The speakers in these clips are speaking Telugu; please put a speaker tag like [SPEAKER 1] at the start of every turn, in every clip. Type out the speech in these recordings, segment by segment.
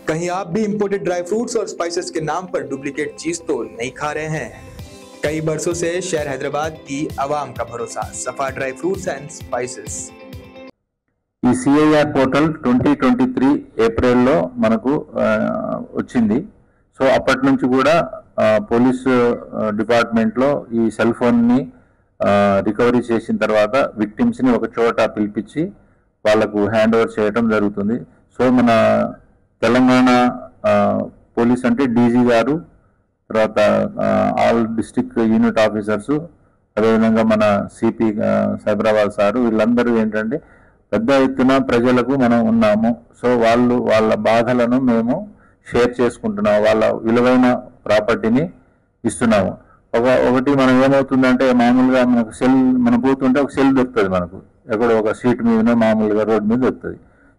[SPEAKER 1] कहीं आप भी इंपोर्टेड ड्राई फ्रूट्स और स्पाइसेस के नाम पर डुप्लीकेट चीज तो नहीं खा रहे हैं? कई बरसों से शहर हैदराबाद की आवाम का भरोसा सफा ड्राई फ्रूट्स एंड स्पाइसेस।
[SPEAKER 2] ఈ సిఐఆర్ పోర్టల్ 2023 ఏప్రిల్లో మనకు వచ్చింది. సో అప్పటి నుంచి కూడా పోలీస్ డిపార్ట్మెంట్లో ఈ సెల్ ఫోన్ని రికవరీ చేసిన తర్వాత విక్టిమ్స్ని ఒక చోట పిలిపించి వాళ్ళకు హ్యాండ్ ఓవర్ చేయడం జరుగుతుంది. సో మన తెలంగాణ పోలీస్ అంటే డీజీ గారు, తర్వాత ఆల్ డిస్ట్రిక్ట్ యూనిట్ ఆఫీసర్స్, అదేవిధంగా మన సిపి సైబరాబాద్ సారు, వీళ్ళందరూ ఏంటంటే పెద్ద ఎత్తున ప్రజలకు మనం ఉన్నాము. సో వాళ్ళ బాధలను మేము షేర్ చేసుకుంటున్నాము, వాళ్ళ విలువైన ప్రాపర్టీని ఇస్తున్నాము. ఒకటి మనం ఏమవుతుందంటే మామూలుగా మనకు సెల్ మనం పోతుంటే ఒక సెల్ దొరుకుతుంది, మనకు ఎక్కడో ఒక సీట్ మీదనే మామూలుగా రోడ్ మీద దొరుకుతుంది.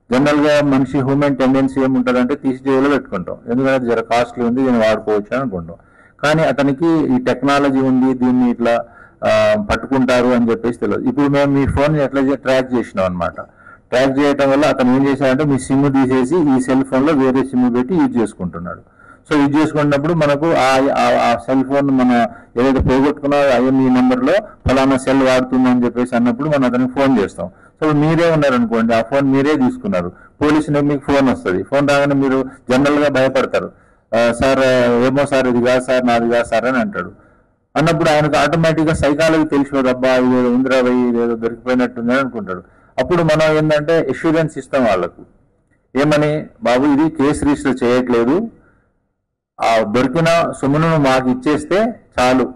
[SPEAKER 2] జనరల్గా మనిషి హ్యూమన్ టెండెన్సీ ఏముంటుందంటే తీసి జేబులో పెట్టుకుంటాం, ఎందుకంటే జర కాస్ట్లీ ఉంది, దీన్ని వాడుకోవచ్చు అని అనుకుంటాం. కానీ అతనికి ఈ టెక్నాలజీ ఉంది, దీన్ని ఇట్లా పట్టుకుంటారు అని చెప్పేసి తెలియదు. ఇప్పుడు మేము మీ ఫోన్ ఎట్లా ట్రాక్ చేసినాం అనమాట. ట్రాక్ చేయడం వల్ల అతను ఏం చేశాడంటే మీ సిమ్ తీసేసి ఈ సెల్ ఫోన్లో వేరే సిమ్ పెట్టి యూజ్ చేసుకుంటున్నాడు. సో యూజ్ చేసుకున్నప్పుడు మనకు ఆ సెల్ ఫోన్ మన ఏదైతే పోగొట్టుకున్నా ఈ నెంబర్లో ఫలానా సెల్ వాడుతుందని చెప్పేసి అన్నప్పుడు మనం అతనికి ఫోన్ చేస్తాం. సో మీరే ఉన్నారనుకోండి, ఆ ఫోన్ మీరే తీసుకున్నారు, పోలీసుని మీకు ఫోన్ వస్తుంది. ఫోన్ రాగానే మీరు జనరల్గా భయపడతారు, సార్ ఏమో సార్ ఇది కాదు సార్, నాది కాదు సార్ అని అంటాడు. అన్నప్పుడు ఆయనకు ఆటోమేటిక్గా సైకాలజీ తెలిసిపోదు, అబ్బా ఇదేదో ఉందిరా భయ్, ఇదేదో దొరికిపోయినట్టుంది అని అనుకుంటాడు. అప్పుడు మనం ఏంటంటే ఎష్యూరెన్స్ ఇస్తాం వాళ్ళకు, ఏమని, బాబు ఇది కేసు రిజిస్టర్ చేయట్లేదు, ఆ దొరికిన సొమ్మును మాకు ఇచ్చేస్తే చాలు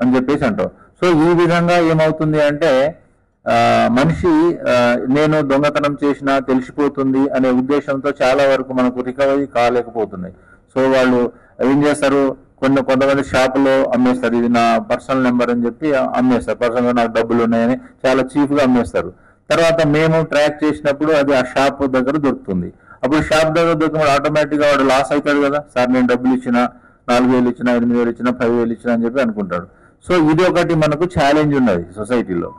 [SPEAKER 2] అని చెప్పేసి అంటాం. సో ఈ విధంగా ఏమవుతుంది అంటే మనిషి నేను దొంగతనం చేసినా తెలిసిపోతుంది అనే ఉద్దేశంతో చాలా వరకు మనకు రికవరీ కాలేకపోతున్నాయి. సో వాళ్ళు ఏం చేస్తారు, కొంతమంది షాపులో అమ్మేస్తారు, ఇది నా పర్సనల్ నెంబర్ అని చెప్పి అమ్మేస్తారు, పర్సనల్గా నాకు డబ్బులు ఉన్నాయని చాలా చీప్గా అమ్మేస్తారు. తర్వాత మేము ట్రాక్ చేసినప్పుడు అది ఆ షాప్ దగ్గర దొరుకుతుంది. అప్పుడు షాప్ దగ్గర దొరికినప్పుడు ఆటోమేటిక్గా వాడు లాస్ అవుతాడు కదా, సార్ నేను డబ్బులు ఇచ్చిన, 4,000 ఇచ్చిన, 8,000 ఇచ్చిన, 10,000 ఇచ్చిన అని చెప్పి అనుకుంటాడు. సో ఇది ఒకటి మనకు ఛాలెంజ్ ఉన్నది సొసైటీలో.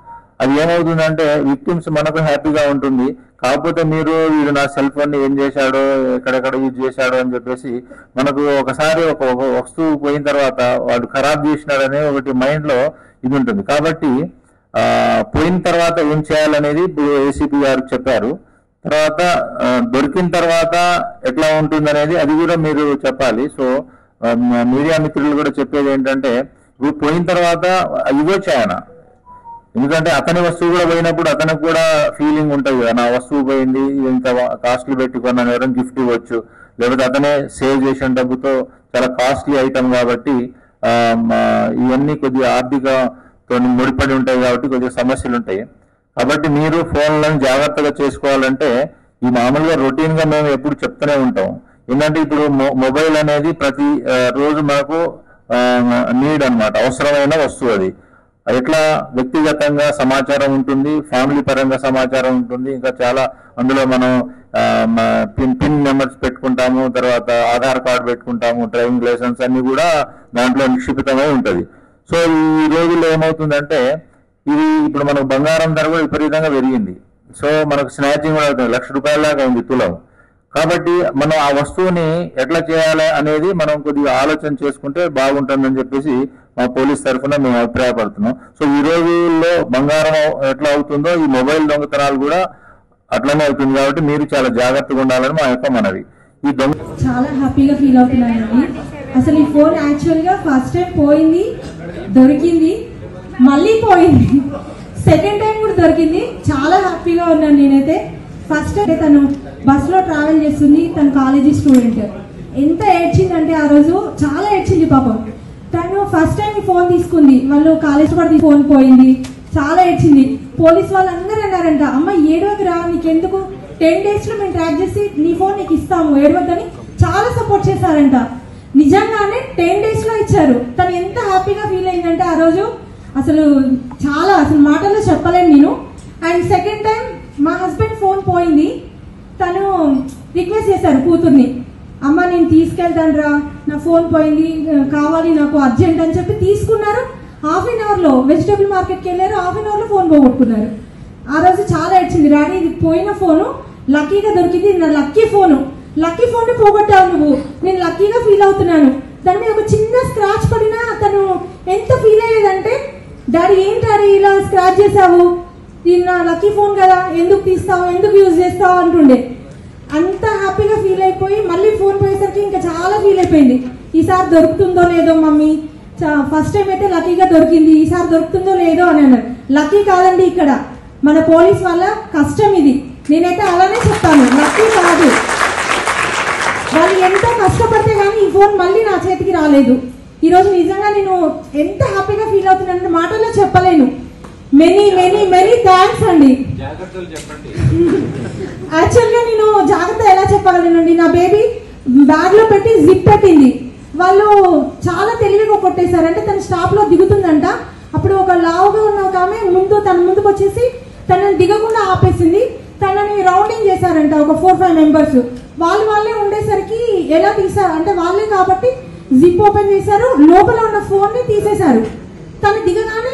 [SPEAKER 2] అది ఏమవుతుందంటే విక్టిమ్స్ మనకు హ్యాపీగా ఉంటుంది, కాకపోతే వీడు నా సెల్ ఫోన్ ఏం చేశాడో, ఎక్కడెక్కడ యూజ్ చేశాడో అని చెప్పేసి మనకు ఒకసారి ఒక వస్తువు పోయిన తర్వాత వాడు ఖరాబ్ చేసినాడనే ఒకటి మైండ్లో ఇది ఉంటుంది. కాబట్టి పోయిన తర్వాత ఏం చేయాలనేది ఇప్పుడు ఏసీపీ గారు చెప్పారు. తర్వాత దొరికిన తర్వాత ఎట్లా ఉంటుంది అనేది అది కూడా మీరు చెప్పాలి. సో మీడియా మిత్రులు కూడా చెప్పేది ఏంటంటే ఇప్పుడు పోయిన తర్వాత ఇవ్వచ్చు ఆయన, ఎందుకంటే అతని వస్తువు కూడా పోయినప్పుడు అతనికి కూడా ఫీలింగ్ ఉంటుంది కదా, నా వస్తువు పోయింది, ఇంత కాస్ట్లీ పెట్టుకున్నాను, ఎవరైనా గిఫ్ట్ ఇవ్వచ్చు, లేకపోతే అతనే సేవ్ చేసిన డబ్బుతో చాలా కాస్ట్లీ ఐటమ్ కాబట్టి ఇవన్నీ కొద్దిగా ఆర్థికతో ముడిపడి ఉంటాయి కాబట్టి కొద్దిగా సమస్యలు ఉంటాయి. కాబట్టి మీరు ఫోన్లను జాగ్రత్తగా చేసుకోవాలంటే ఈ మామూలుగా రొటీన్గా మేము ఎప్పుడు చెప్తూనే ఉంటాం, ఏంటంటే ఇప్పుడు మొబైల్ అనేది ప్రతి రోజు మనకు నీడ్ అన్నమాట, అవసరమైన వస్తువు. అది ఎట్లా వ్యక్తిగతంగా సమాచారం ఉంటుంది, ఫ్యామిలీ పరంగా సమాచారం ఉంటుంది, ఇంకా చాలా అందులో మనం పిన్ నెంబర్స్ పెట్టుకుంటాము, తర్వాత ఆధార్ కార్డు పెట్టుకుంటాము, డ్రైవింగ్ లైసెన్స్ అన్ని కూడా దాంట్లో నిక్షిప్తమై ఉంటుంది. సో ఈ రోజుల్లో ఏమవుతుందంటే ఇది ఇప్పుడు మనకు బంగారం ధర కూడా విపరీతంగా పెరిగింది. సో మనకు స్నాచింగ్ కూడా అవుతుంది, 1,00,000 రూపాయల దాకా అయింది తులం. కాబట్టి మనం ఆ వస్తువుని ఎట్లా చేయాలి అనేది మనం కొద్దిగా ఆలోచన చేసుకుంటే బాగుంటుందని చెప్పేసి మా పోలీస్ తరఫున మేము అభిప్రాయపడుతున్నాం. సో ఈ రోజుల్లో బంగారం ఎట్లా అవుతుందో ఈ మొబైల్ దొంగతనాలు కూడా అట్లనే అవుతుంది. కాబట్టి మీరు చాలా జాగ్రత్తగా ఉండాలని మా యొక్క మనవి. ఈ
[SPEAKER 3] చాలా హ్యాపీగా ఫీల్ అవుతున్నానండి. అసలు ఈ ఫోన్ యాక్చువల్గా ఫస్ట్ టైం పోయింది, దొరికింది, మళ్ళీ పోయింది, సెకండ్ టైం కూడా దొరికింది. చాలా హ్యాపీగా ఉన్నాను నేనైతే. ఫస్ట్ టైం తను బస్సులో ట్రావెల్ చేస్తుంది, తను కాలేజీ స్టూడెంట్. ఎంత ఏడ్చిందంటే ఆ రోజు చాలా ఏడ్చింది పాపం. తను ఫస్ట్ టైం ఫోన్ తీసుకుంది, వాళ్ళు కాలేజ్ పడి ఫోన్ పోయింది, చాలా ఏడ్చింది. పోలీస్ వాళ్ళందరూ అన్నారంట, అమ్మ ఏడవకు రా, నీకెందుకు, 10 days లో మేము ట్రాక్ చేసి నీ ఫోన్ నీకు ఇస్తాము, ఏడవద్దని చాలా సపోర్ట్ చేశారంట. నిజంగానే 10 days లో ఇచ్చారు. తను ఎంత హ్యాపీగా ఫీల్ అయిందంటే ఆ రోజు అసలు మాటల్లో చెప్పలేను నేను. అండ్ సెకండ్ టైం మా హస్బెండ్ ఫోన్ పోయింది, తను రిక్వెస్ట్ చేశారు కూతుర్ని, అమ్మ నేను తీసుకెళ్తాను రా, నా ఫోన్ పోయింది, కావాలి నాకు అర్జెంట్ అని చెప్పి తీసుకున్నారు. 1/2 hour లో వెజిటబుల్ మార్కెట్కి వెళ్ళారు, 1/2 hour లో ఫోన్ పోగొట్టుకున్నారు. ఆ రోజు చాలా ఏడ్చింది, డాడీ ఇది పోయిన ఫోను లక్కీగా దొరికింది, నా లక్కీ ఫోను, లక్కీ ఫోన్ ని పోగొట్టావు నువ్వు, నేను లక్కీగా ఫీల్ అవుతున్నాను. దాని మీద ఒక చిన్న స్క్రాచ్ పడినా తను ఎంత ఫీల్ అయ్యేదంటే, డాడీ ఏంటి డాడీ ఇలా స్క్రాచ్ చేసావు, ఇది నా లక్కీ ఫోన్ కదా, ఎందుకు తీస్తావు, ఎందుకు యూజ్ చేస్తావు అంటుండే. అంత హ్యాపీగా ఫీల్ అయిపోయి మళ్ళీ ఫోన్ పోయేసరికి ఇంకా చాలా ఫీల్ అయిపోయింది. ఈసారి దొరుకుతుందో లేదో మమ్మీ, ఫస్ట్ టైం అయితే లక్కీగా దొరికింది, ఈసారి దొరుకుతుందో లేదో అని అన్నారు. లక్కీ కాదండి, ఇక్కడ మన పోలీస్ వాళ్ళ కష్టం ఇది. నేనైతే అలానే చెప్తాను, లక్కీ కాదు. వాళ్ళు ఎంతో కష్టపడితే కానీ ఈ ఫోన్ మళ్ళీ నా చేతికి రాలేదు. ఈరోజు నిజంగా నేను ఎంత హ్యాపీగా ఫీల్ అవుతున్నానంటే మాటల్లో చెప్పలేను. మెనీ మెనీ మెనీ థ్యాంక్స్ అండి. యాక్చువల్గా నేను జాగ్రత్త ఎలా చెప్పగలనండి, నా బేబీ బ్యాగ్ లో పెట్టి జిప్ పెట్టింది. వాళ్ళు చాలా తెలివిగా కొట్టేశారు. అంటే తన స్టాప్ లో దిగుతుందంట, అప్పుడు ఒక లావుగా ఉన్న ఒక ఆమె తన ముందుకు వచ్చేసి తనని దిగకుండా ఆపేసింది. తనని రౌండింగ్ చేశారంట ఒక 4-5 మెంబర్స్. వాళ్ళే ఉండేసరికి ఎలా తీసారు అంటే వాళ్ళే కాబట్టి జిప్ ఓపెన్ చేశారు, లోపల ఉన్న ఫోన్ ని తీసేశారు. తను దిగగానే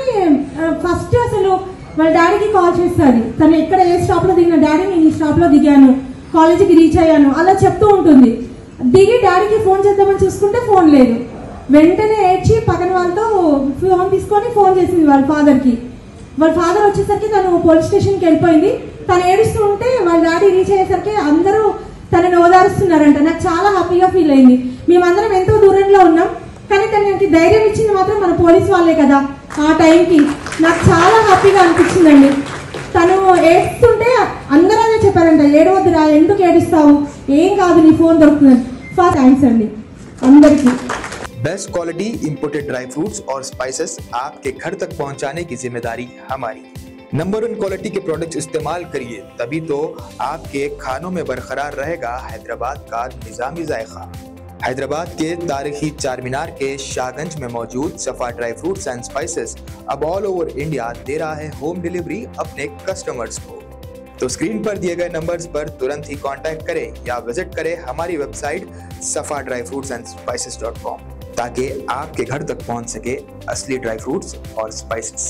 [SPEAKER 3] ఫస్ట్ అసలు వాళ్ళ డాడీకి కాల్ చేస్తుంది. తను ఎక్కడ ఏ స్టాప్ లో దిగిన, డాడీ నేను ఈ స్టాప్ లో దిగాను, కాలేజీకి రీచ్ అయ్యాను అలా చెప్తూ ఉంటుంది. దిగి డాడీకి ఫోన్ చేద్దామని చూసుకుంటే ఫోన్ లేదు. వెంటనే ఏడ్చి పక్కన వాళ్ళతో ఫోన్ తీసుకొని ఫోన్ చేసింది వాళ్ళ ఫాదర్కి. వాళ్ళ ఫాదర్ వచ్చేసరికి తను పోలీస్ స్టేషన్కి వెళ్ళిపోయింది. తను ఏడుస్తూ ఉంటే వాళ్ళ డాడీ రీచ్ అయ్యేసరికి అందరూ తనని ఓదారుస్తున్నారంట. నాకు చాలా హ్యాపీగా ఫీల్ అయింది. మేమందరం ఎంతో దూరంలో ఉన్నాం, కానీ తనకి ధైర్యం ఇచ్చింది మాత్రం మన పోలీస్ వాళ్ళే కదా. ఆ టైంకి నాకు చాలా హ్యాపీగా అనిపించిందండి. తను ఏడుస్తుంటే అందరూ అదే చెప్పారంట, ఏడవద్దురా, ఎందుకు ఏడుస్తావు, ఏం కాదు నీ ఫోన్ దొరుకుతుంది. థ్యాంక్స్ అండి అందరికీ.
[SPEAKER 1] Best quality imported dry fruits और स्पाइसेस आपके घर तक पहुंचाने की जिम्मेदारी हमारी। नंबर 1 क्वालिटी के प्रोडक्ट्स इस्तेमाल करिए, तभी तो आपके खानों में बरकरार रहेगा हैदराबाद का निजामी जायका। हैदराबाद के तारीखी चार मीनार के शाहगंज में मौजूद सफा ड्राई फ्रूट्स एंड स्पाइसेस अब ऑल ओवर इंडिया दे रहा है होम डिलीवरी अपने कस्टमर्स को। तो स्क्रीन पर दिए गए नंबर्स पर तुरंत ही कांटेक्ट करें या विजिट करें हमारी वेबसाइट safadryfruitsandsspices.com ताकि आपके घर तक पहुंच सके असली ड्राई फ्रूट्स और स्पाइसेस।